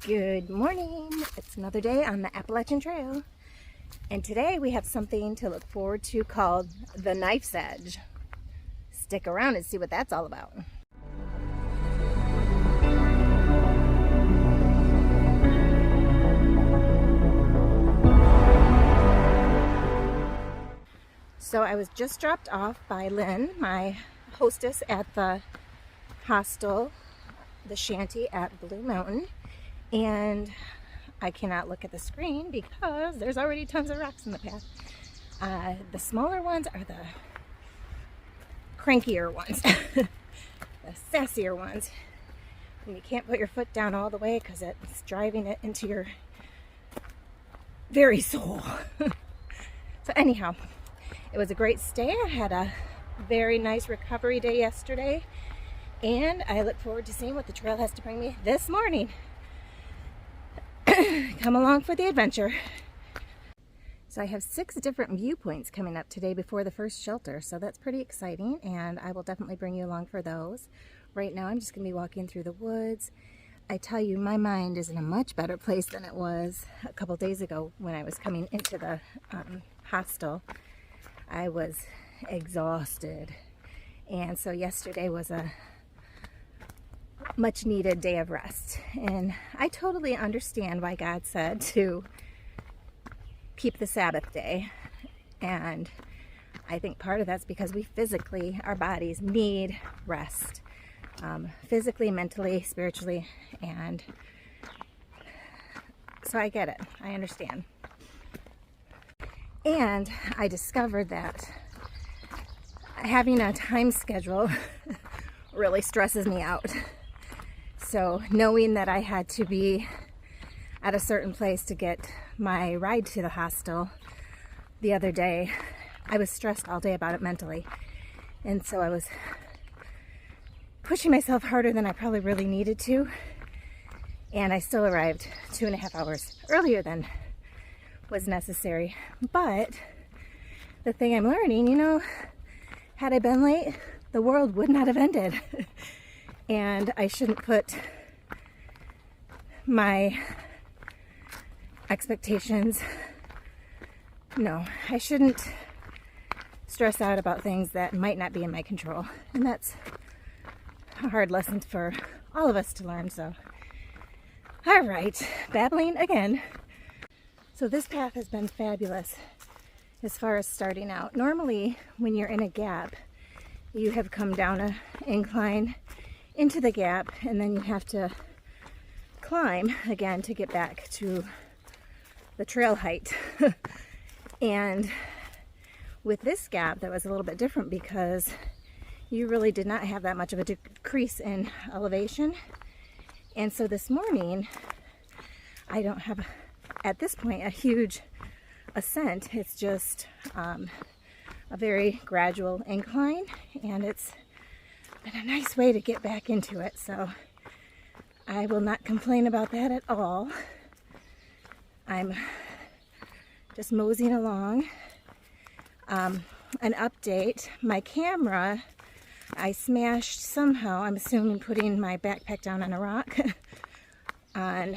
Good morning. It's another day on the Appalachian Trail, and today we have something to look forward to called the Knife's Edge. Stick around and see what that's all about. So I was just dropped off by Lynn, my hostess at the hostel, the shanty at Blue Mountain. And I cannot look at the screen because there's already tons of rocks in the path. The smaller ones are the crankier ones, the sassier ones. And you can't put your foot down all the way because it's driving it into your very soul. So anyhow, it was a great stay. I had a very nice recovery day yesterday, and I look forward to seeing what the trail has to bring me this morning. Come along for the adventure. So I have 6 different viewpoints coming up today before the first shelter, so that's pretty exciting, and I will definitely bring you along for those. Right now I'm just going to be walking through the woods. I tell you, my mind is in a much better place than it was a couple days ago when I was coming into the hostel. I was exhausted, and so yesterday was a much needed day of rest, and I totally understand why God said to keep the Sabbath day, and I think part of that's because we physically, our bodies need rest, physically, mentally, spiritually, and so I get it. I understand. And I discovered that having a time schedule really stresses me out. So knowing that I had to be at a certain place to get my ride to the hostel the other day, I was stressed all day about it mentally. And so I was pushing myself harder than I probably really needed to. And I still arrived 2.5 hours earlier than was necessary. But the thing I'm learning, you know, had I been late, the world would not have ended. And I shouldn't put my expectations, no, I shouldn't stress out about things that might not be in my control. And that's a hard lesson for all of us to learn. So, all right, babbling again. So this path has been fabulous as far as starting out. Normally, when you're in a gap, you have come down an incline into the gap, and then you have to climb again to get back to the trail height. And with this gap, that was a little bit different because you really did not have that much of a decrease in elevation. And so this morning, I don't have, at this point, a huge ascent. It's just a very gradual incline, and it's been a nice way to get back into it, so I will not complain about that at all. I'm just moseying along. An update, my camera, I smashed somehow, I'm assuming putting my backpack down on a rock on,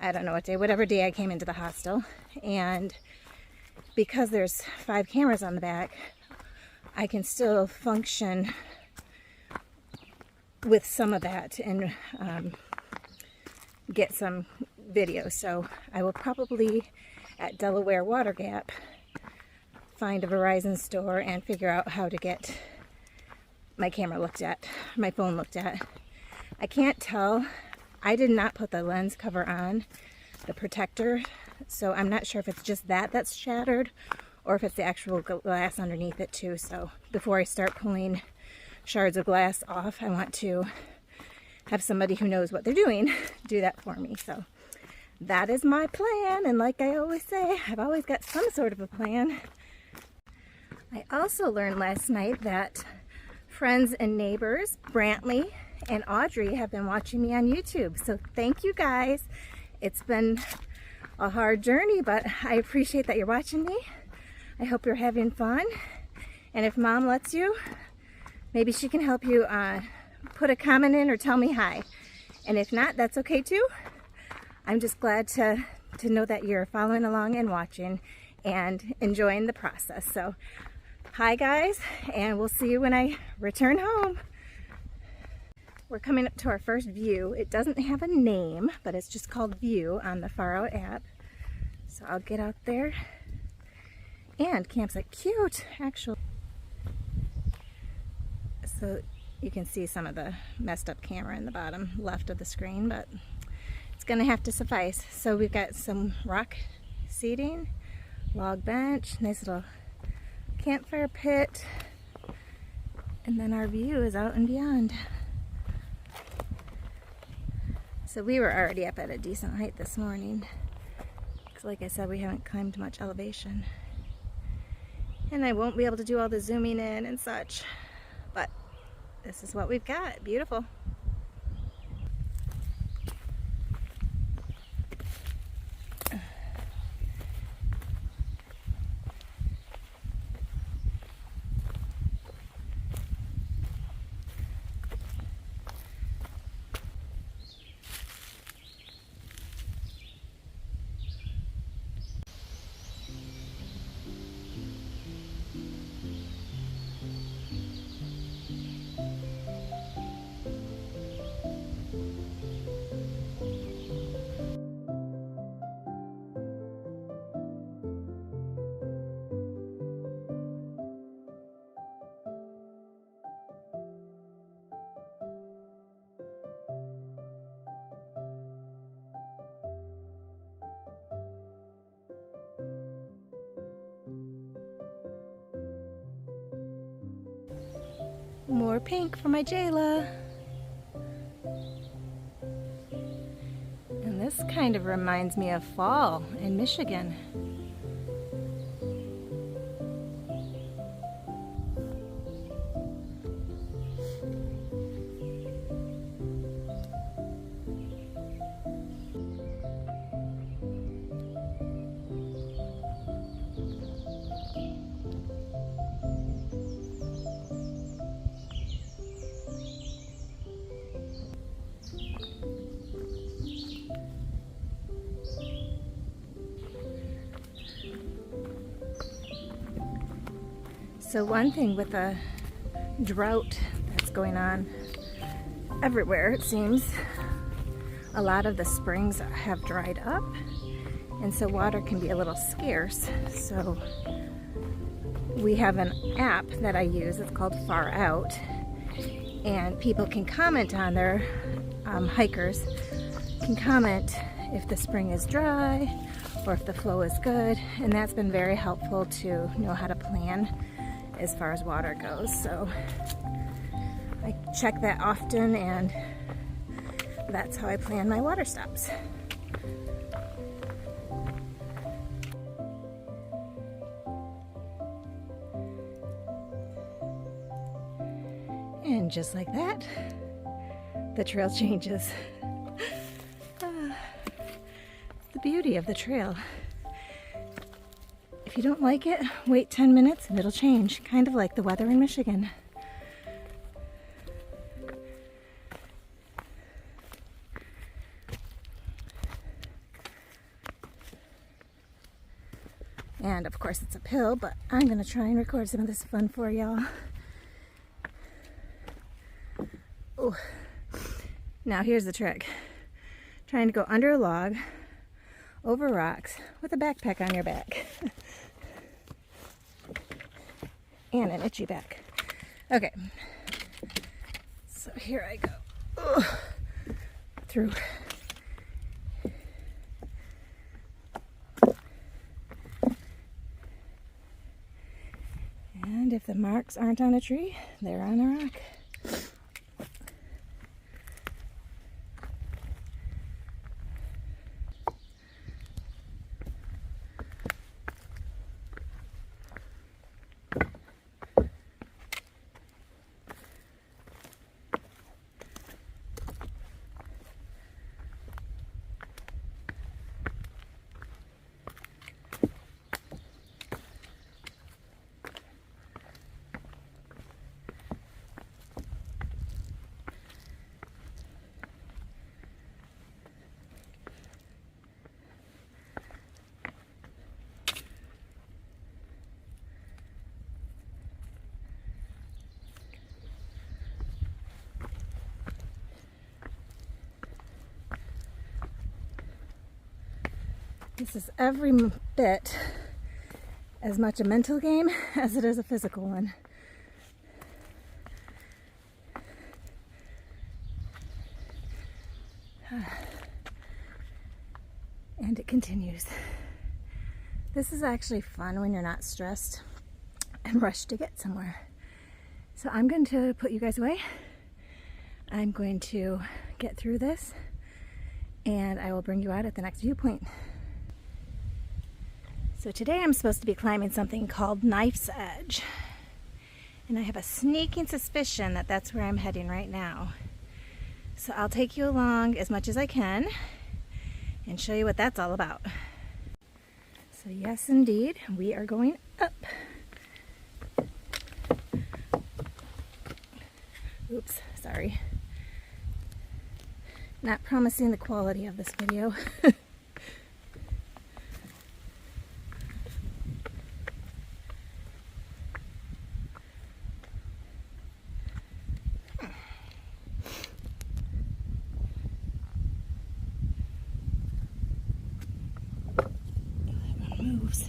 I don't know what day, whatever day I came into the hostel, and because there's 5 cameras on the back, I can still function with some of that and get some video. So I will probably at Delaware Water Gap find a Verizon store and figure out how to get my camera looked at, my phone looked at. I can't tell. I did not put the lens cover on, the protector, so I'm not sure if it's just that that's shattered or if it's the actual glass underneath it too. So before I start pulling shards of glass off, I want to have somebody who knows what they're doing do that for me. So that is my plan, and like I always say, I've always got some sort of a plan. I also learned last night that friends and neighbors, Brantley and Audrey, have been watching me on YouTube. So thank you guys. It's been a hard journey, but I appreciate that you're watching me. I hope you're having fun. And if Mom lets you, maybe she can help you put a comment in or tell me hi. And if not, that's okay too. I'm just glad to know that you're following along and watching and enjoying the process. So hi guys, and we'll see you when I return home. We're coming up to our first view. It doesn't have a name, but it's just called View on the Far Out app. So I'll get out there. And campsite, cute, actually. So you can see some of the messed up camera in the bottom left of the screen, but it's gonna have to suffice. So we've got some rock seating, log bench, nice little campfire pit, and then our view is out and beyond. So we were already up at a decent height this morning, because like I said, we haven't climbed much elevation. And I won't be able to do all the zooming in and such, but this is what we've got. Beautiful. More pink for my Jayla. And this kind of reminds me of fall in Michigan. So one thing with the drought that's going on everywhere, it seems, a lot of the springs have dried up, and so water can be a little scarce. So we have an app that I use, it's called Far Out, and people can comment on their hikers can comment if the spring is dry or if the flow is good, and that's been very helpful to know how to plan as far as water goes. So I check that often, and that's how I plan my water stops. And just like that, the trail changes. The beauty of the trail. If you don't like it, wait 10 minutes and it'll change, kind of like the weather in Michigan. And of course it's uphill, but I'm gonna try and record some of this fun for y'all. Oh, now here's the trick. Trying to go under a log, over rocks, with a backpack on your back. And an itchy back. Okay, so here I go. Ugh. Through. And if the marks aren't on a tree, they're on a rock. This is every bit as much a mental game as it is a physical one. And it continues. This is actually fun when you're not stressed and rushed to get somewhere. So I'm going to put you guys away. I'm going to get through this and I will bring you out at the next viewpoint. So today I'm supposed to be climbing something called Knife's Edge. And I have a sneaking suspicion that that's where I'm heading right now. So I'll take you along as much as I can and show you what that's all about. So yes, indeed, we are going up. Oops, sorry. Not promising the quality of this video. Moves.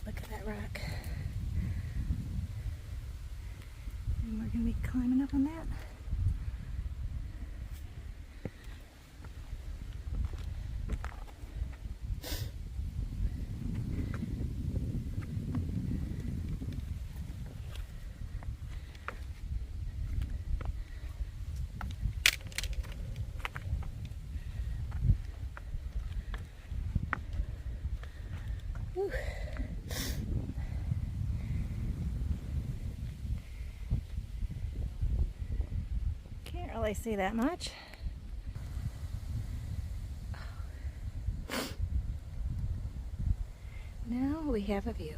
Look at that rock. And we're going to be climbing up on that. Whew. Can't really see that much. Now we have a view.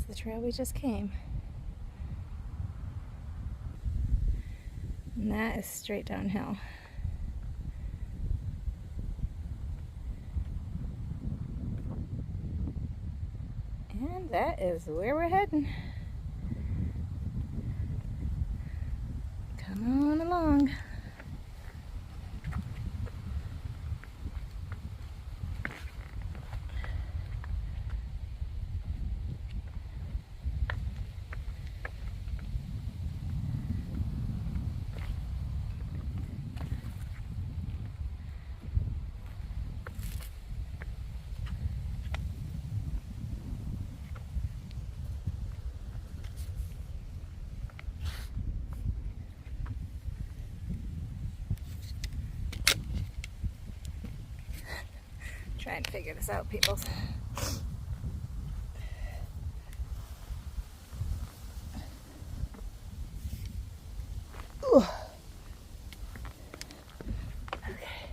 The trail we just came. And that is straight downhill. And that is where we're heading. Come on along. Trying to figure this out, people. Ooh. Okay.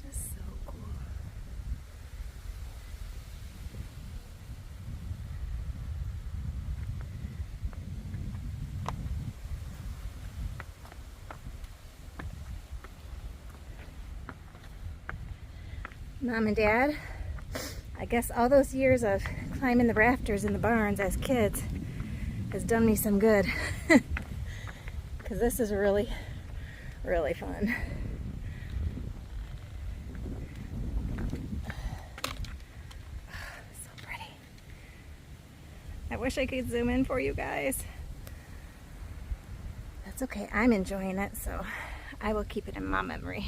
Just so cool. Mom and Dad, I guess all those years of climbing the rafters in the barns as kids has done me some good. Because this is really, really fun. So pretty. I wish I could zoom in for you guys. That's okay, I'm enjoying it, so I will keep it in my memory.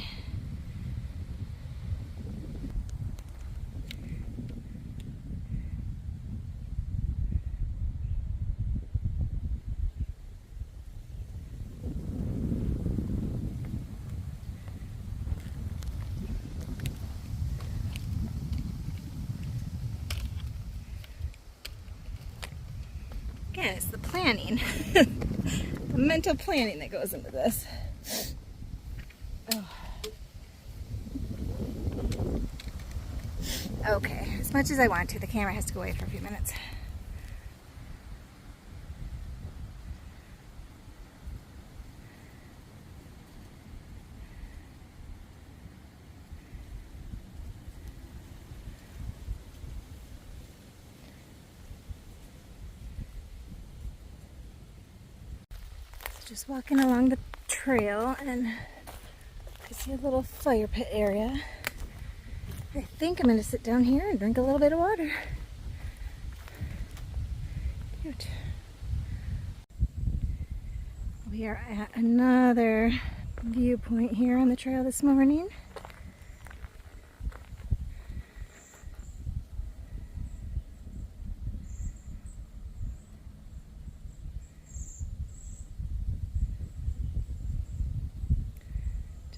Man, it's the planning, the mental planning that goes into this. Oh. Okay, as much as I want to, the camera has to go away for a few minutes. Just walking along the trail, and I see a little fire pit area. I think I'm going to sit down here and drink a little bit of water. Cute. We are at another viewpoint here on the trail this morning.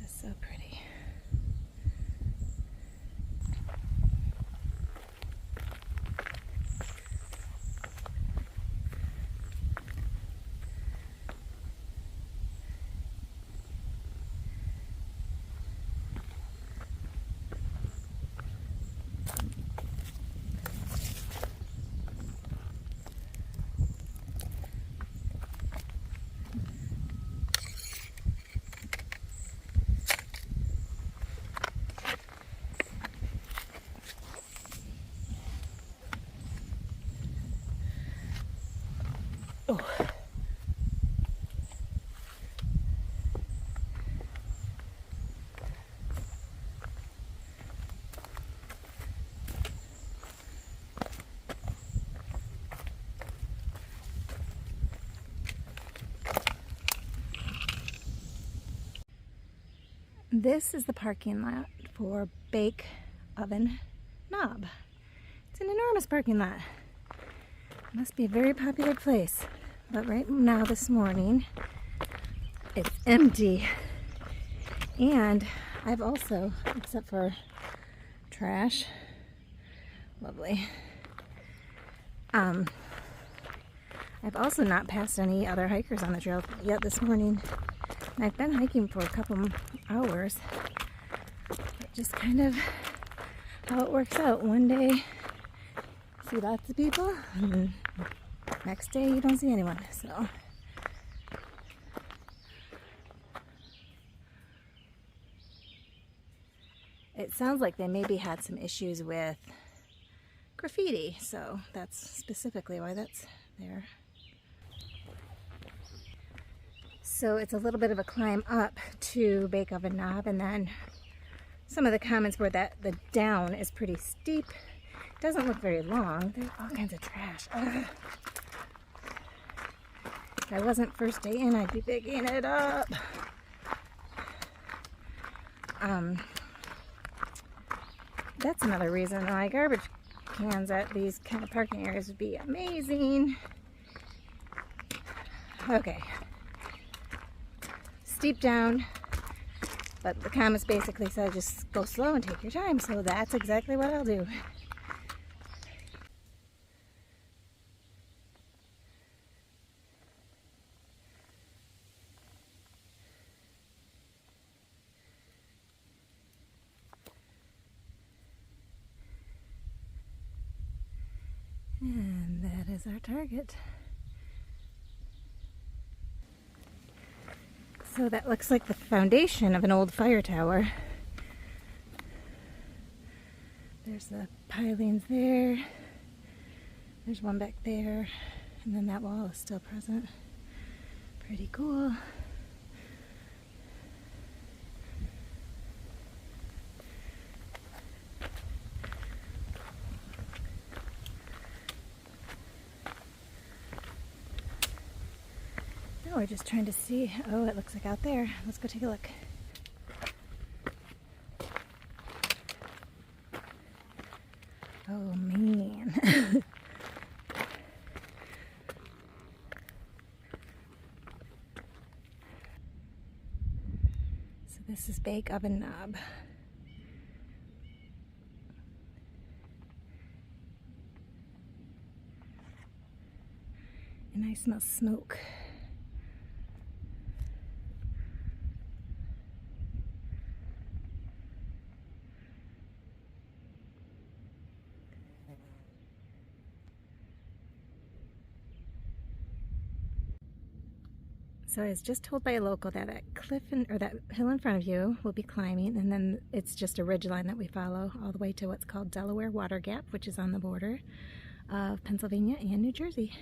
So pretty. Oh. This is the parking lot for Bake Oven Knob. It's an enormous parking lot. Must be a very popular place. But right now, this morning, it's empty. And I've also, except for trash, lovely. I've also not passed any other hikers on the trail yet this morning. And I've been hiking for a couple hours. Just kind of how it works out. One day, see lots of people, and then next day you don't see anyone. So it sounds like they maybe had some issues with graffiti, so that's specifically why that's there. So it's a little bit of a climb up to Bake Oven Knob, and then some of the comments were that the down is pretty steep. It doesn't look very long. There's all kinds of trash. Ugh. If I wasn't first day in, I'd be picking it up. That's another reason why garbage cans at these kind of parking areas would be amazing. Okay. Steep down, but the comments basically said just go slow and take your time, so that's exactly what I'll do. And that is our target. So that looks like the foundation of an old fire tower. There's the pilings there. There's one back there. And then that wall is still present. Pretty cool. We're just trying to see. Oh, it looks like out there. Let's go take a look. Oh, man. So this is Bake Oven Knob. And I smell smoke. So I was just told by a local that that cliff or that hill in front of you will be climbing, and then it's just a ridge line that we follow all the way to what's called Delaware Water Gap, which is on the border of Pennsylvania and New Jersey.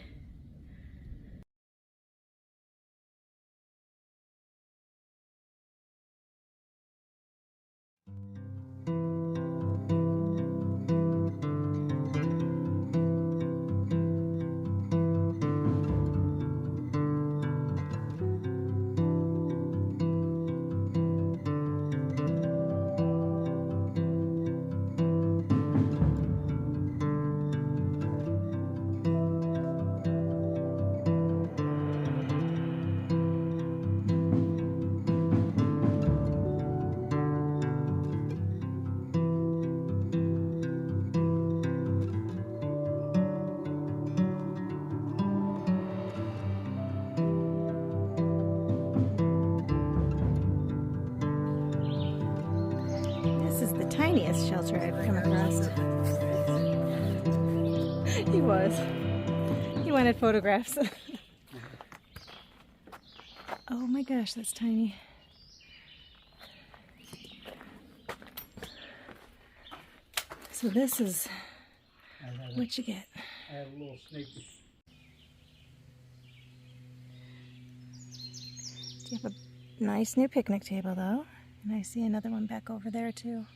This is the tiniest shelter I've come across. He was. He wanted photographs. Oh my gosh, that's tiny. So this is what you get. I have a little sneaky. You have a nice new picnic table though. And I see another one back over there too.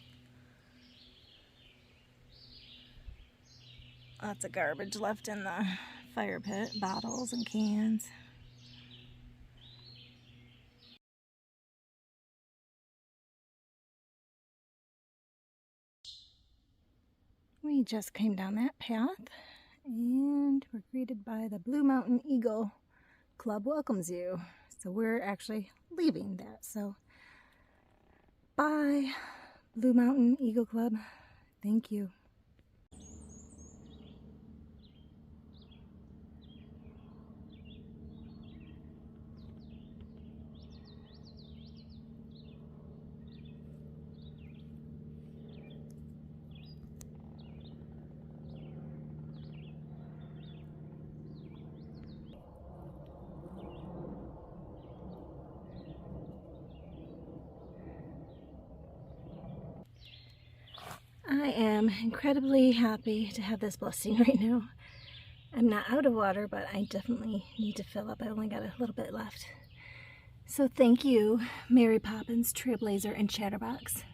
Lots of garbage left in the fire pit, bottles and cans. We just came down that path and we're greeted by the Blue Mountain Eagle Club welcomes you. So we're actually leaving that. So bye, Blue Mountain Eagle Club. Thank you. I am incredibly happy to have this blessing right now. I'm not out of water, but I definitely need to fill up. I only got a little bit left. So thank you, Mary Poppins, Trailblazer, and Chatterbox.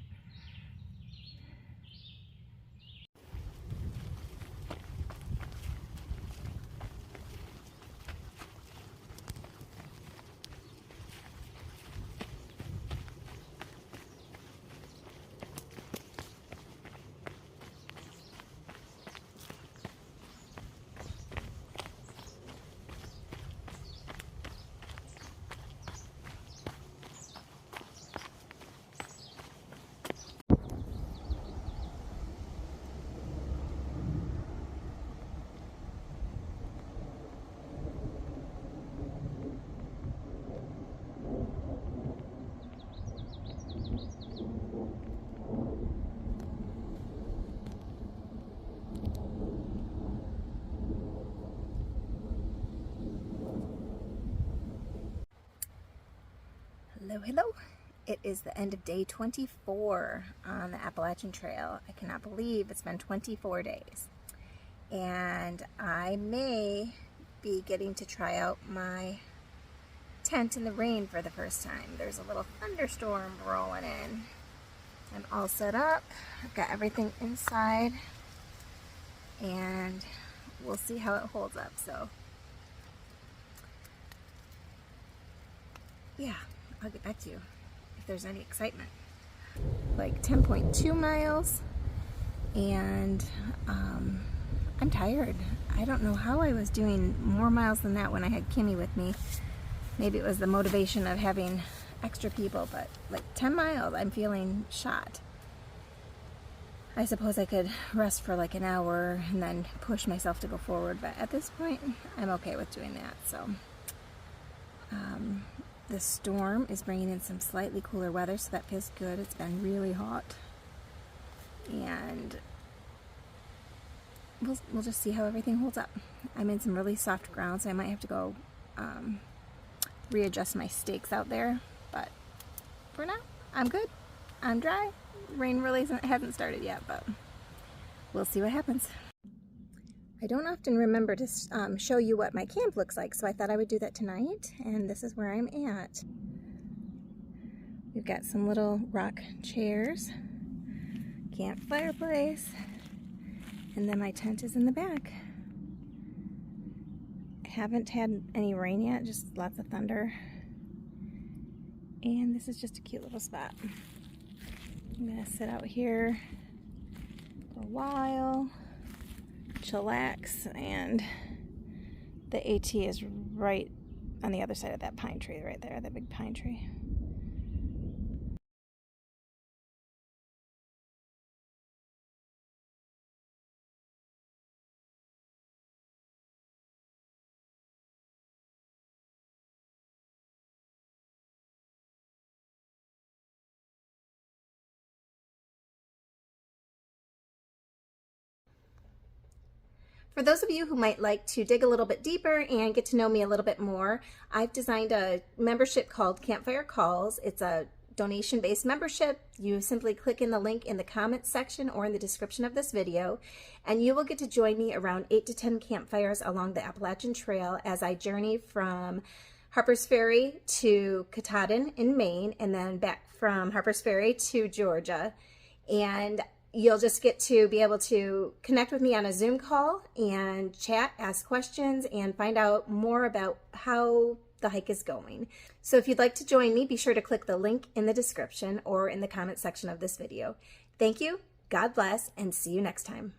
Hello, hello. It is the end of day 24 on the Appalachian Trail. I cannot believe it's been 24 days. And I may be getting to try out my tent in the rain for the first time. There's a little thunderstorm rolling in. I'm all set up. I've got everything inside. And we'll see how it holds up. So, yeah. I'll get back to you if there's any excitement. Like 10.2 miles, and I'm tired. I don't know how I was doing more miles than that when I had Kimmy with me. Maybe it was the motivation of having extra people, but like 10 miles, I'm feeling shot. I suppose I could rest for like an hour and then push myself to go forward, but at this point I'm okay with doing that. So the storm is bringing in some slightly cooler weather, so that feels good. It's been really hot, and we'll just see how everything holds up. I'm in some really soft ground, so I might have to go readjust my stakes out there, but for now I'm good. I'm dry. Rain really hasn't started yet, but we'll see what happens. I don't often remember to show you what my camp looks like, so I thought I would do that tonight, and this is where I'm at. We've got some little rock chairs, camp fireplace, and then my tent is in the back. I haven't had any rain yet, just lots of thunder. And this is just a cute little spot. I'm gonna sit out here for a while, chillax, and the AT is right on the other side of that pine tree right there, that big pine tree. For those of you who might like to dig a little bit deeper and get to know me a little bit more, I've designed a membership called Campfire Calls. It's a donation-based membership. You simply click in the link in the comments section or in the description of this video, and you will get to join me around 8 to 10 campfires along the Appalachian Trail as I journey from Harper's Ferry to Katahdin in Maine, and then back from Harper's Ferry to Georgia. And you'll just get to be able to connect with me on a Zoom call and chat, ask questions, and find out more about how the hike is going. So if you'd like to join me, be sure to click the link in the description or in the comment section of this video. Thank you, God bless, and see you next time.